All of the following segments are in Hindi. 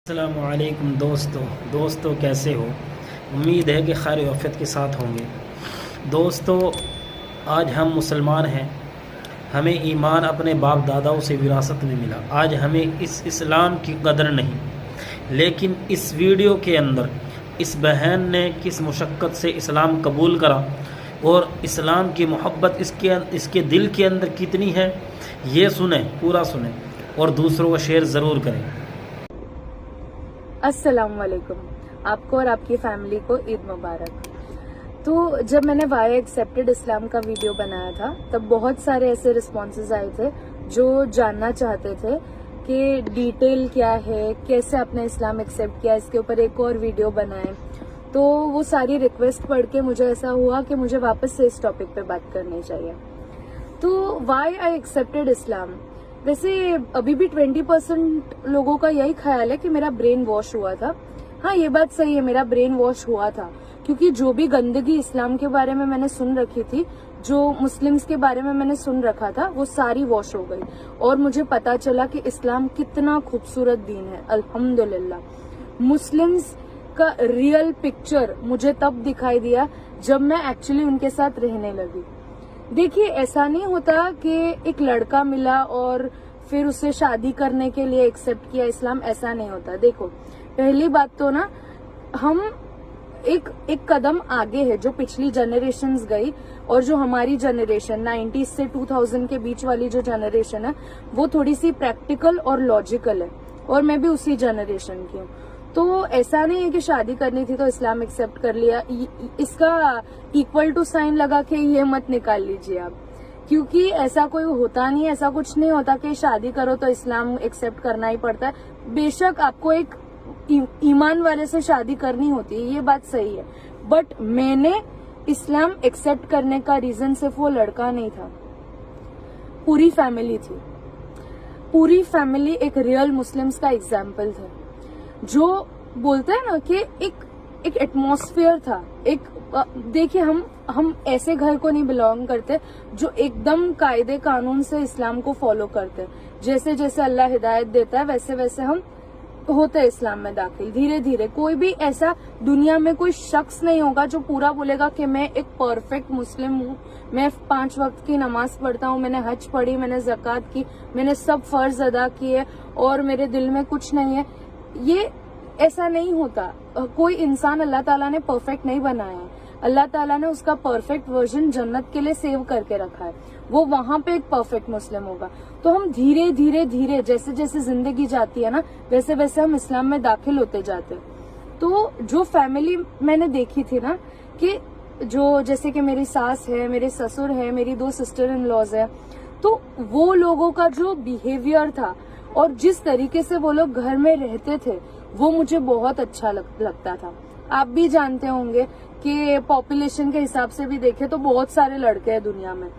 अस्सलामुअलैकुम दोस्तों कैसे हो। उम्मीद है कि खैर आफियत के साथ होंगे। दोस्तों, आज हम मुसलमान हैं, हमें ईमान अपने बाप दादाओं से विरासत में मिला। आज हमें इस इस्लाम की कदर नहीं, लेकिन इस वीडियो के अंदर इस बहन ने किस मुशक्क़त से इस्लाम कबूल करा और इस्लाम की मोहब्बत इसके दिल के अंदर कितनी है, ये सुने, पूरा सुने और दूसरों को शेयर ज़रूर करें। अस्सलाम वालेकुम, आपको और आपकी फैमिली को ईद मुबारक। तो जब मैंने वाई एक्सेप्टेड इस्लाम का वीडियो बनाया था तब बहुत सारे ऐसे रिस्पॉन्सेज आए थे जो जानना चाहते थे कि डिटेल क्या है, कैसे आपने इस्लाम एक्सेप्ट किया, इसके ऊपर एक और वीडियो बनाए। तो वो सारी रिक्वेस्ट पढ़ के मुझे ऐसा हुआ कि मुझे वापस से इस टॉपिक पे बात करनी चाहिए। तो वाई आई एक्सेप्टेड इस्लाम, वैसे अभी भी 20% लोगों का यही ख्याल है कि मेरा ब्रेन वॉश हुआ था। हाँ, ये बात सही है, मेरा ब्रेन वॉश हुआ था, क्योंकि जो भी गंदगी इस्लाम के बारे में मैंने सुन रखी थी, जो मुस्लिम्स के बारे में मैंने सुन रखा था, वो सारी वॉश हो गई और मुझे पता चला कि इस्लाम कितना खूबसूरत दीन है। अल्हम्दुलिल्लाह, मुस्लिम्स का रियल पिक्चर मुझे तब दिखाई दिया जब मैं एक्चुअली उनके साथ रहने लगी। देखिए, ऐसा नहीं होता कि एक लड़का मिला और फिर उसे शादी करने के लिए एक्सेप्ट किया इस्लाम, ऐसा नहीं होता। देखो, पहली बात तो ना, हम एक कदम आगे है जो पिछली जनरेशन्स गई और जो हमारी जनरेशन 90s से 2000 के बीच वाली जो जनरेशन है वो थोड़ी सी प्रैक्टिकल और लॉजिकल है, और मैं भी उसी जनरेशन की हूँ। तो ऐसा नहीं है कि शादी करनी थी तो इस्लाम एक्सेप्ट कर लिया, इसका इक्वल टू साइन लगा के ये मत निकाल लीजिए आप, क्योंकि ऐसा कोई होता नहीं, ऐसा कुछ नहीं होता कि शादी करो तो इस्लाम एक्सेप्ट करना ही पड़ता है। बेशक आपको एक ईमान वाले से शादी करनी होती है, ये बात सही है, बट मैंने इस्लाम एक्सेप्ट करने का रीजन सिर्फ वो लड़का नहीं था, पूरी फैमिली थी। पूरी फैमिली एक रियल मुस्लिम्स का एग्जाम्पल था, जो बोलते हैं ना कि एक एटमॉस्फेयर था। एक देखिए, हम ऐसे घर को नहीं बिलोंग करते जो एकदम कायदे कानून से इस्लाम को फॉलो करते। जैसे जैसे अल्लाह हिदायत देता है वैसे वैसे हम होते इस्लाम में दाखिल, धीरे धीरे। कोई भी ऐसा दुनिया में कोई शख्स नहीं होगा जो पूरा बोलेगा कि मैं एक परफेक्ट मुस्लिम हूँ, मैं 5 वक्त की नमाज पढ़ता हूँ, मैंने हज पढ़ी, मैंने ज़कात की, मैंने सब फर्ज अदा किए और मेरे दिल में कुछ नहीं है। ये ऐसा नहीं होता। कोई इंसान अल्लाह ताला ने परफेक्ट नहीं बनाया है, अल्लाह ताला ने उसका परफेक्ट वर्जन जन्नत के लिए सेव करके रखा है, वो वहां पे एक परफेक्ट मुस्लिम होगा। तो हम धीरे धीरे धीरे जैसे जैसे जिंदगी जाती है ना, वैसे वैसे हम इस्लाम में दाखिल होते जाते हैं। तो जो फैमिली मैंने देखी थी ना, कि जो जैसे कि मेरी सास है, मेरे ससुर है, मेरी 2 सिस्टर इन लॉज है, तो वो लोगों का जो बिहेवियर था और जिस तरीके से वो लोग घर में रहते थे, वो मुझे बहुत अच्छा लगता था। आप भी जानते होंगे कि पॉपुलेशन के हिसाब से भी देखें तो बहुत सारे लड़के हैं दुनिया में,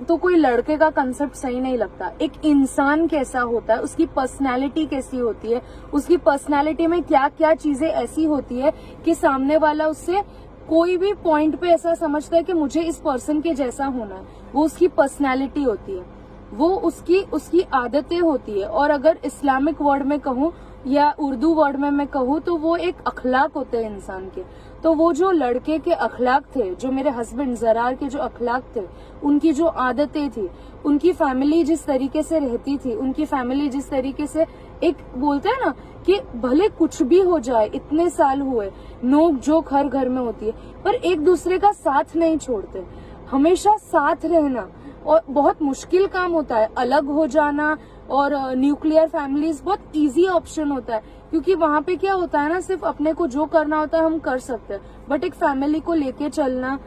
तो कोई लड़के का कंसेप्ट सही नहीं लगता। एक इंसान कैसा होता है, उसकी पर्सनालिटी कैसी होती है, उसकी पर्सनालिटी में क्या क्या चीजें ऐसी होती है कि सामने वाला उससे कोई भी पॉइंट पे ऐसा समझता है कि मुझे इस पर्सन के जैसा होना है, वो उसकी पर्सनालिटी होती है, वो उसकी आदतें होती है। और अगर इस्लामिक वर्ड में कहूँ या उर्दू वर्ड में मैं कहूँ तो वो एक अखलाक होते हैं इंसान के। तो वो जो लड़के के अखलाक थे, जो मेरे हस्बैंड ज़रार के जो अखलाक थे, उनकी जो आदतें थी, उनकी फैमिली जिस तरीके से रहती थी, उनकी फैमिली जिस तरीके से, एक बोलते हैं ना कि भले कुछ भी हो जाए, इतने साल हुए, नोक जोक हर घर में होती है, पर एक दूसरे का साथ नहीं छोड़ते, हमेशा साथ रहना। और बहुत मुश्किल काम होता है अलग हो जाना, और न्यूक्लियर फैमिलीज बहुत इजी ऑप्शन होता है, क्योंकि वहां पे क्या होता है ना, सिर्फ अपने को जो करना होता है हम कर सकते हैं, बट एक फैमिली को लेके चलना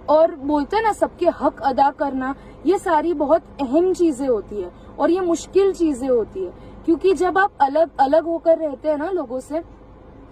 और बोलते हैं ना सबके हक अदा करना, ये सारी बहुत अहम चीजें होती है और ये मुश्किल चीजें होती है। क्योंकि जब आप अलग अलग होकर रहते हैं ना लोगों से,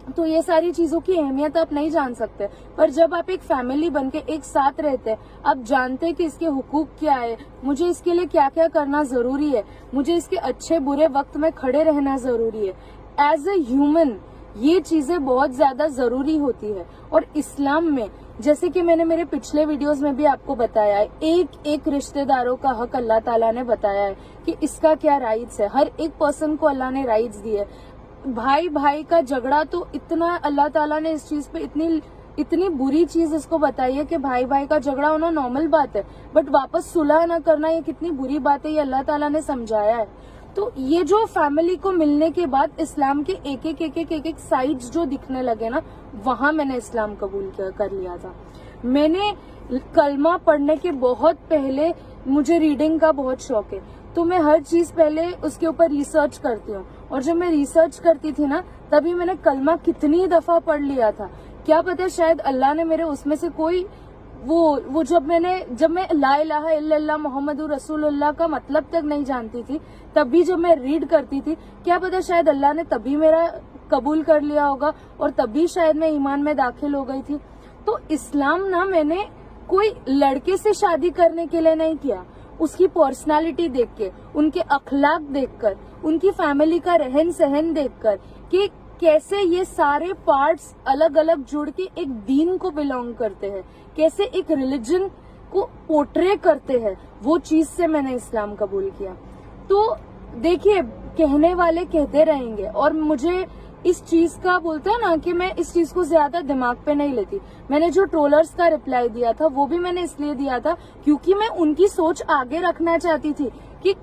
तो ये सारी चीजों की अहमियत आप नहीं जान सकते, पर जब आप एक फैमिली बनके एक साथ रहते हैं, आप जानते हैं कि इसके हुकूक क्या है, मुझे इसके लिए क्या क्या करना जरूरी है, मुझे इसके अच्छे बुरे वक्त में खड़े रहना जरूरी है। एज ए ह्यूमन ये चीजें बहुत ज्यादा जरूरी होती है। और इस्लाम में, जैसे कि मैंने मेरे पिछले वीडियोस में भी आपको बताया है, एक एक रिश्तेदारों का हक अल्लाह ताला ने बताया है कि इसका क्या राइट्स है। हर एक पर्सन को अल्लाह ने राइट्स दिए। भाई भाई का झगड़ा तो इतना, अल्लाह ताला ने इस चीज पे इतनी बुरी चीज इसको बताई है कि भाई भाई का झगड़ा होना नॉर्मल बात है, बट वापस सुलह ना करना ये कितनी बुरी बात है, ये अल्लाह ताला ने समझाया है। तो ये जो फैमिली को मिलने के बाद इस्लाम के एक साइड्स जो दिखने लगे ना, वहां मैंने इस्लाम कबूल कर लिया था। मैंने कलमा पढ़ने के बहुत पहले, मुझे रीडिंग का बहुत शौक है, तो मैं हर चीज पहले उसके ऊपर रिसर्च करती हूँ। और जब मैं रिसर्च करती थी ना, तभी मैंने कलमा कितनी दफा पढ़ लिया था, क्या पता शायद अल्लाह ने मेरे उसमें से कोई वो जब मैं ला इलाहा इल्लल्लाह मुहम्मदुर रसूलुल्लाह का मतलब तक नहीं जानती थी, तब भी जब मैं रीड करती थी, क्या पता शायद अल्लाह ने तभी मेरा कबूल कर लिया होगा और तभी शायद मैं ईमान में दाखिल हो गई थी। तो इस्लाम ना मैंने कोई लड़के से शादी करने के लिए नहीं किया, उसकी पर्सनालिटी देख के, उनके अखलाक देखकर, उनकी फैमिली का रहन सहन देखकर कि कैसे ये सारे पार्ट्स अलग अलग जुड़ के एक दीन को बिलोंग करते हैं, कैसे एक रिलीजन को पोर्ट्रे करते हैं, वो चीज से मैंने इस्लाम कबूल किया। तो देखिए, कहने वाले कहते रहेंगे और मुझे इस चीज का बोलते हैं ना कि मैं इस चीज को ज्यादा दिमाग पे नहीं लेती। मैंने जो ट्रोलर्स का रिप्लाई दिया था वो भी मैंने इसलिए दिया था क्योंकि मैं उनकी सोच आगे रखना चाहती थी कि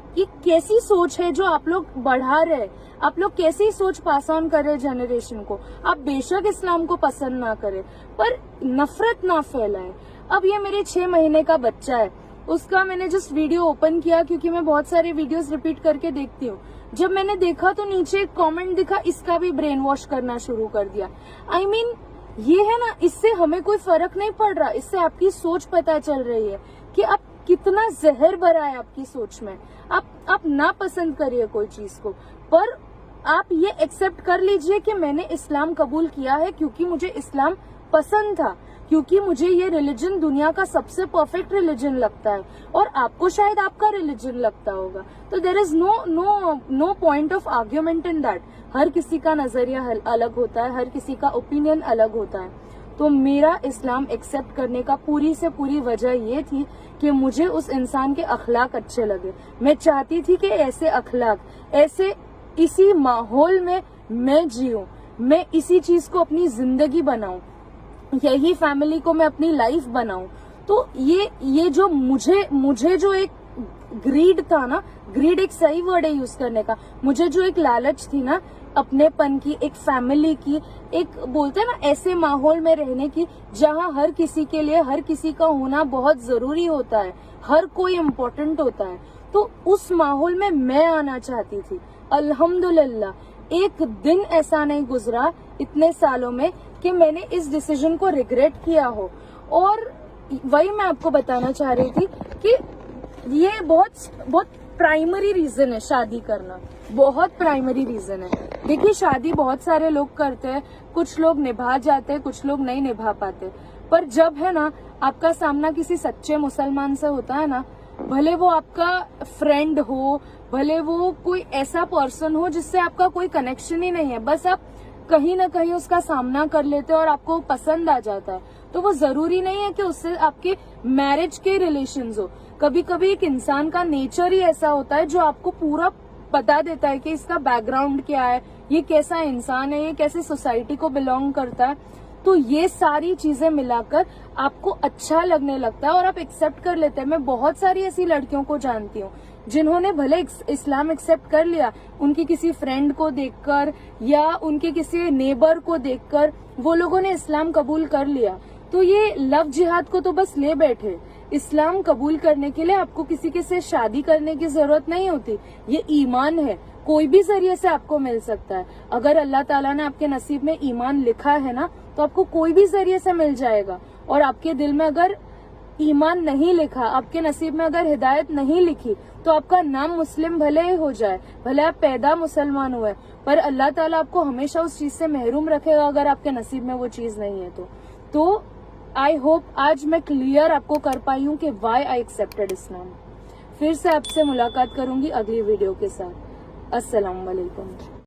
कैसी सोच है जो आप लोग बढ़ा रहे, आप लोग कैसी सोच पास ऑन कर रहे जनरेशन को। आप बेशक इस्लाम को पसंद ना करें पर नफरत ना फैलाएं। अब ये मेरे 6 महीने का बच्चा है, उसका मैंने जस्ट वीडियो ओपन किया क्योंकि मैं बहुत सारे वीडियोस रिपीट करके देखती हूँ। जब मैंने देखा तो नीचे एक कमेंट दिखा, इसका भी ब्रेन वॉश करना शुरू कर दिया। I mean, ये है ना, इससे हमें कोई फर्क नहीं पड़ रहा, इससे आपकी सोच पता चल रही है कि आप कितना जहर भरा है आपकी सोच में। आप ना पसंद करिए कोई चीज को, पर आप ये एक्सेप्ट कर लीजिए कि मैंने इस्लाम कबूल किया है क्योंकि मुझे इस्लाम पसंद था, क्योंकि मुझे ये रिलीजन दुनिया का सबसे परफेक्ट रिलीजन लगता है और आपको शायद आपका रिलीजन लगता होगा। तो there is no point of argument in that. हर किसी का नजरिया अलग होता है, हर किसी का ओपिनियन अलग होता है। तो मेरा इस्लाम एक्सेप्ट करने का पूरी से पूरी वजह ये थी कि मुझे उस इंसान के अखलाक अच्छे लगे। मैं चाहती थी कि ऐसे अखलाक, ऐसे इसी माहौल में मैं जीऊं, मैं इसी चीज को अपनी जिंदगी बनाऊं, यही फैमिली को मैं अपनी लाइफ बनाऊं। तो ये जो मुझे जो एक ग्रीड था ना, ग्रीड एक सही वर्ड है यूज करने का, मुझे जो एक लालच थी ना अपनेपन की, एक फैमिली की, एक बोलते हैं ना ऐसे माहौल में रहने की जहां हर किसी के लिए हर किसी का होना बहुत जरूरी होता है, हर कोई इम्पोर्टेंट होता है, तो उस माहौल में मैं आना चाहती थी। अल्हम्दुलिल्लाह एक दिन ऐसा नहीं गुजरा इतने सालों में कि मैंने इस डिसीजन को रिग्रेट किया हो। और वही मैं आपको बताना चाह रही थी कि ये बहुत प्राइमरी रीजन है शादी करना, बहुत प्राइमरी रीजन है। देखिए, शादी बहुत सारे लोग करते हैं, कुछ लोग निभा जाते हैं, कुछ लोग नहीं निभा पाते, पर जब है ना आपका सामना किसी सच्चे मुसलमान से होता है ना, भले वो आपका फ्रेंड हो, भले वो कोई ऐसा पर्सन हो जिससे आपका कोई कनेक्शन ही नहीं है, बस आप कहीं ना कहीं उसका सामना कर लेते हो और आपको पसंद आ जाता है, तो वो जरूरी नहीं है कि उससे आपके मैरिज के रिलेशंस हो। कभी कभी एक इंसान का नेचर ही ऐसा होता है जो आपको पूरा बता देता है कि इसका बैकग्राउंड क्या है, ये कैसा इंसान है, ये कैसे सोसाइटी को बिलोंग करता है। तो ये सारी चीजें मिलाकर आपको अच्छा लगने लगता है और आप एक्सेप्ट कर लेते हैं। मैं बहुत सारी ऐसी लड़कियों को जानती हूँ जिन्होंने भले इस्लाम एक्सेप्ट कर लिया, उनकी किसी फ्रेंड को देखकर या उनके किसी नेबर को देखकर वो लोगों ने इस्लाम कबूल कर लिया। तो ये लव जिहाद को तो बस ले बैठे। इस्लाम कबूल करने के लिए आपको किसी के से शादी करने की जरूरत नहीं होती, ये ईमान है, कोई भी जरिए से आपको मिल सकता है। अगर अल्लाह ताला ने आपके नसीब में ईमान लिखा है ना, तो आपको कोई भी जरिए से मिल जाएगा। और आपके दिल में अगर ईमान नहीं लिखा, आपके नसीब में अगर हिदायत नहीं लिखी, तो आपका नाम मुस्लिम भले ही हो जाए, भले आप पैदा मुसलमान हुए, पर अल्लाह ताला आपको हमेशा उस चीज से महरूम रखेगा अगर आपके नसीब में वो चीज नहीं है तो आई होप आज मैं क्लियर आपको कर पाई हूँ कि वाई आई एक्सेप्टेड इस्लाम। फिर से आपसे मुलाकात करूंगी अगली वीडियो के साथ। अस्सलाम वालेकुम।